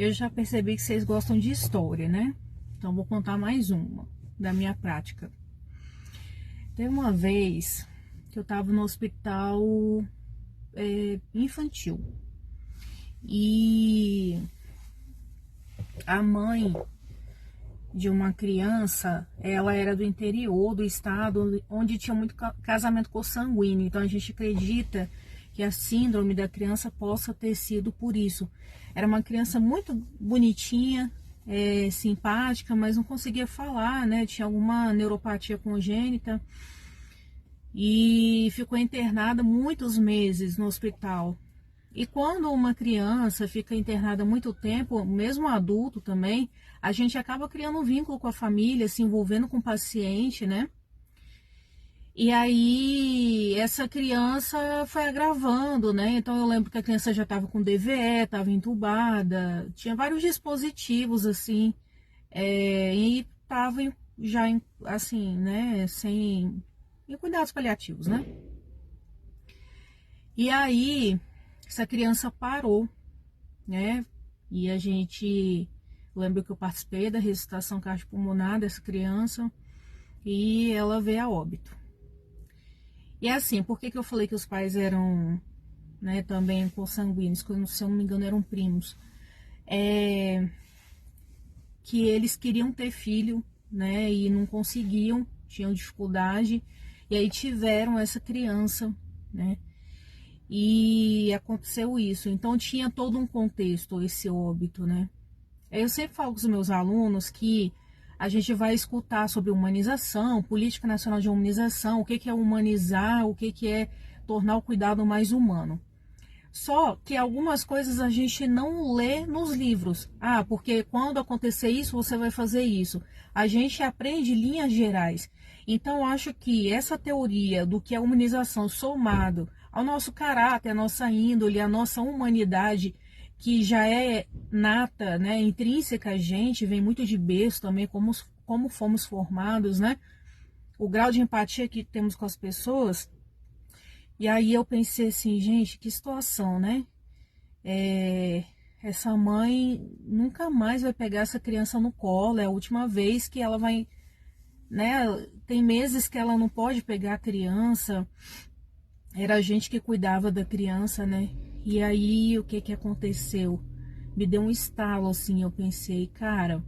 Eu já percebi que vocês gostam de história, né? Então vou contar mais uma da minha prática. Teve uma vez que eu tava no hospital infantil e a mãe de uma criança, ela era do interior do estado, onde tinha muito casamento consanguíneo. Então a gente acredita que a síndrome da criança possa ter sido por isso. Era uma criança muito bonitinha, simpática, mas não conseguia falar, né? Tinha alguma neuropatia congênita e ficou internada muitos meses no hospital. E quando uma criança fica internada muito tempo, mesmo adulto também, a gente acaba criando um vínculo com a família, se envolvendo com o paciente, né? E aí essa criança foi agravando, né? Então eu lembro que a criança já estava com DVE, estava entubada, tinha vários dispositivos assim, e estava já assim, né? Em cuidados paliativos, né? E aí essa criança parou, né? E a gente, lembro que eu participei da ressuscitação cardiopulmonar dessa criança e ela veio a óbito. E é assim, por que eu falei que os pais eram, né, também consanguíneos, que se eu não me engano eram primos? Que eles queriam ter filho, né, e não conseguiam, tinham dificuldade, e aí tiveram essa criança, né? E aconteceu isso, então tinha todo um contexto esse óbito, né? Eu sempre falo com os meus alunos que a gente vai escutar sobre humanização, política nacional de humanização, o que é humanizar, o que é tornar o cuidado mais humano. Só que algumas coisas a gente não lê nos livros. Ah, porque quando acontecer isso, você vai fazer isso. A gente aprende linhas gerais. Então, acho que essa teoria do que é humanização somado ao nosso caráter, à nossa índole, à nossa humanidade, que já é nata, né, intrínseca a gente, vem muito de berço também, como fomos formados, né? O grau de empatia que temos com as pessoas. E aí eu pensei assim, gente, que situação, né? Essa mãe nunca mais vai pegar essa criança no colo, é a última vez que ela vai, né? Tem meses que ela não pode pegar a criança, era a gente que cuidava da criança, né? E aí o que aconteceu? Me deu um estalo assim, eu pensei, cara,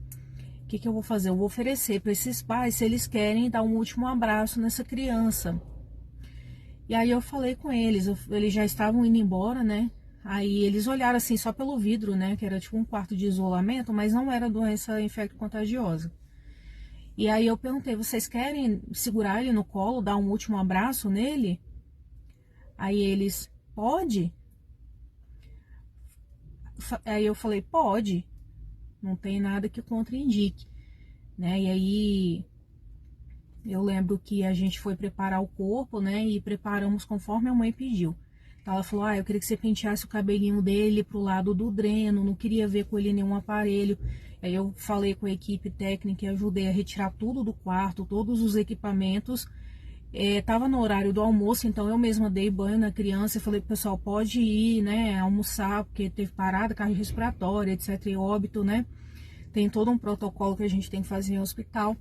o que eu vou fazer? Eu vou oferecer para esses pais se eles querem dar um último abraço nessa criança. E aí eu falei com eles, eles já estavam indo embora, né? Aí eles olharam assim só pelo vidro, né? Que era tipo um quarto de isolamento, mas não era doença infecto-contagiosa. E aí eu perguntei, vocês querem segurar ele no colo, dar um último abraço nele? Aí eles, pode? Aí eu falei, pode. Não tem nada que contraindique, né? E aí eu lembro que a gente foi preparar o corpo, né? E preparamos conforme a mãe pediu. Então ela falou, eu queria que você penteasse o cabelinho dele pro lado do dreno, não queria ver com ele nenhum aparelho. Aí eu falei com a equipe técnica e ajudei a retirar tudo do quarto, todos os equipamentos. Tava no horário do almoço, então eu mesma dei banho na criança e falei pro pessoal, pode ir, né, almoçar, porque teve parada cardiorrespiratória, etc, e óbito, né? Tem todo um protocolo que a gente tem que fazer em hospital.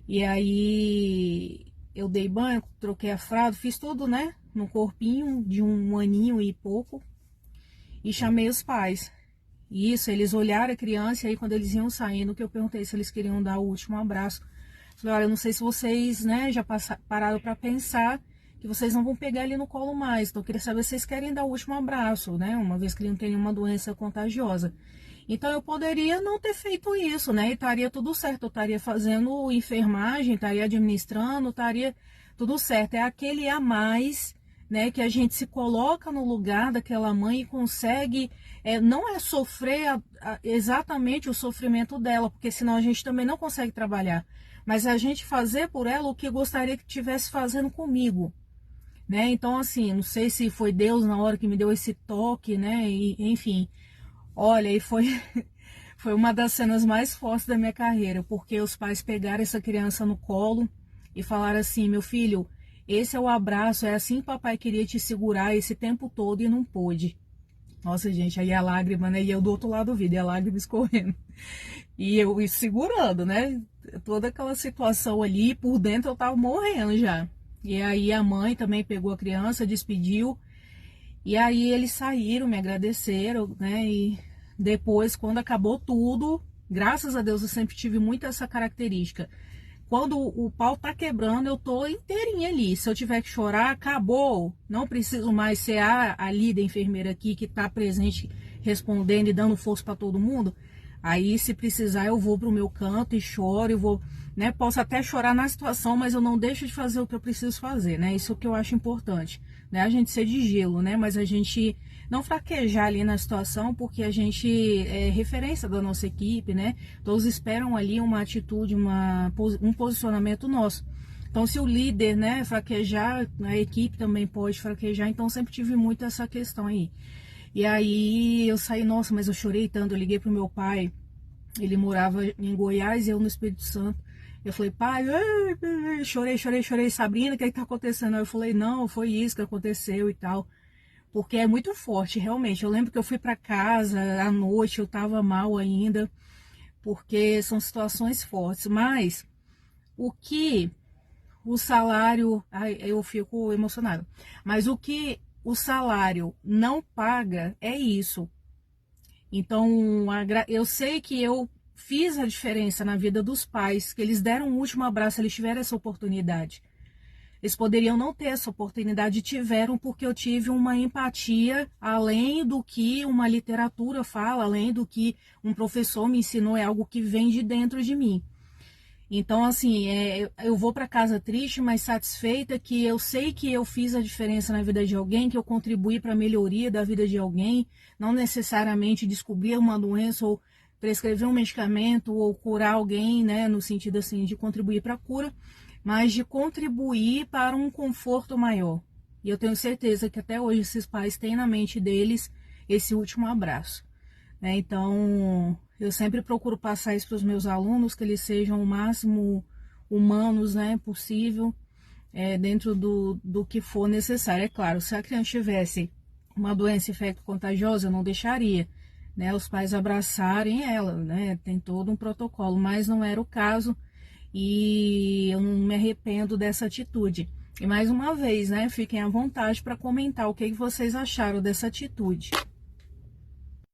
E aí eu dei banho, troquei a fralda, fiz tudo, né, no corpinho de um aninho e pouco, e chamei os pais. Isso, eles olharam a criança, e aí quando eles iam saindo, que eu perguntei se eles queriam dar o último abraço. Falei, olha, eu não sei se vocês, né, já pararam para pensar que vocês não vão pegar ele no colo mais. Então eu queria saber se vocês querem dar o último abraço, né, uma vez que ele não tem nenhuma doença contagiosa. Então eu poderia não ter feito isso, né? E estaria tudo certo. Eu estaria fazendo enfermagem, estaria administrando, estaria tudo certo. É aquele a mais, né? Que a gente se coloca no lugar daquela mãe e consegue, não é sofrer exatamente o sofrimento dela, porque senão a gente também não consegue trabalhar. Mas a gente fazer por ela o que gostaria que estivesse fazendo comigo, né? Então assim, não sei se foi Deus na hora que me deu esse toque, né? E, enfim. Olha, e foi uma das cenas mais fortes da minha carreira, porque os pais pegaram essa criança no colo e falaram assim, meu filho, esse é o abraço, é assim que papai queria te segurar esse tempo todo e não pôde. Nossa, gente, aí a lágrima, né? E eu do outro lado do vidro, e a lágrima escorrendo. E eu segurando, né? Toda aquela situação ali, por dentro eu tava morrendo já. E aí a mãe também pegou a criança, despediu. E aí eles saíram, me agradeceram, né? E depois, quando acabou tudo, graças a Deus eu sempre tive muito essa característica. Quando o pau tá quebrando, eu tô inteirinha ali. Se eu tiver que chorar, acabou. Não preciso mais ser a líder enfermeira aqui que tá presente, respondendo e dando força para todo mundo. Aí, se precisar, eu vou pro meu canto e choro, eu vou, né? Posso até chorar na situação, mas eu não deixo de fazer o que eu preciso fazer, né? Isso é o que eu acho importante, né? A gente ser de gelo, né? Mas a gente não fraquejar ali na situação, porque a gente é referência da nossa equipe, né? Todos esperam ali uma atitude, um posicionamento nosso. Então, se o líder, né, fraquejar, a equipe também pode fraquejar. Então, sempre tive muito essa questão aí. E aí eu saí, nossa, mas eu chorei tanto. Eu liguei pro meu pai, ele morava em Goiás e eu no Espírito Santo. Eu falei, pai, chorei, Sabrina, o que tá acontecendo? Aí eu falei, não, foi isso que aconteceu e tal. Porque é muito forte, realmente. Eu lembro que eu fui para casa à noite, eu tava mal ainda, porque são situações fortes. Mas o que o salário, ai, eu fico emocionada. Mas o que o salário não paga é isso. Então, eu sei que eu fiz a diferença na vida dos pais, que eles deram um último abraço, eles tiveram essa oportunidade. Eles poderiam não ter essa oportunidade, tiveram porque eu tive uma empatia além do que uma literatura fala, além do que um professor me ensinou, é algo que vem de dentro de mim. Então, assim, eu vou para casa triste, mas satisfeita que eu sei que eu fiz a diferença na vida de alguém, que eu contribuí para a melhoria da vida de alguém, não necessariamente descobrir uma doença ou prescrever um medicamento ou curar alguém, né, no sentido assim de contribuir para a cura, mas de contribuir para um conforto maior. E eu tenho certeza que até hoje esses pais têm na mente deles esse último abraço, né? Então, eu sempre procuro passar isso para os meus alunos, que eles sejam o máximo humanos, né, possível, dentro do que for necessário. É claro, se a criança tivesse uma doença infecto-contagiosa, eu não deixaria, né, os pais abraçarem ela, né, tem todo um protocolo, mas não era o caso e eu não me arrependo dessa atitude. E mais uma vez, né, fiquem à vontade para comentar o que vocês acharam dessa atitude.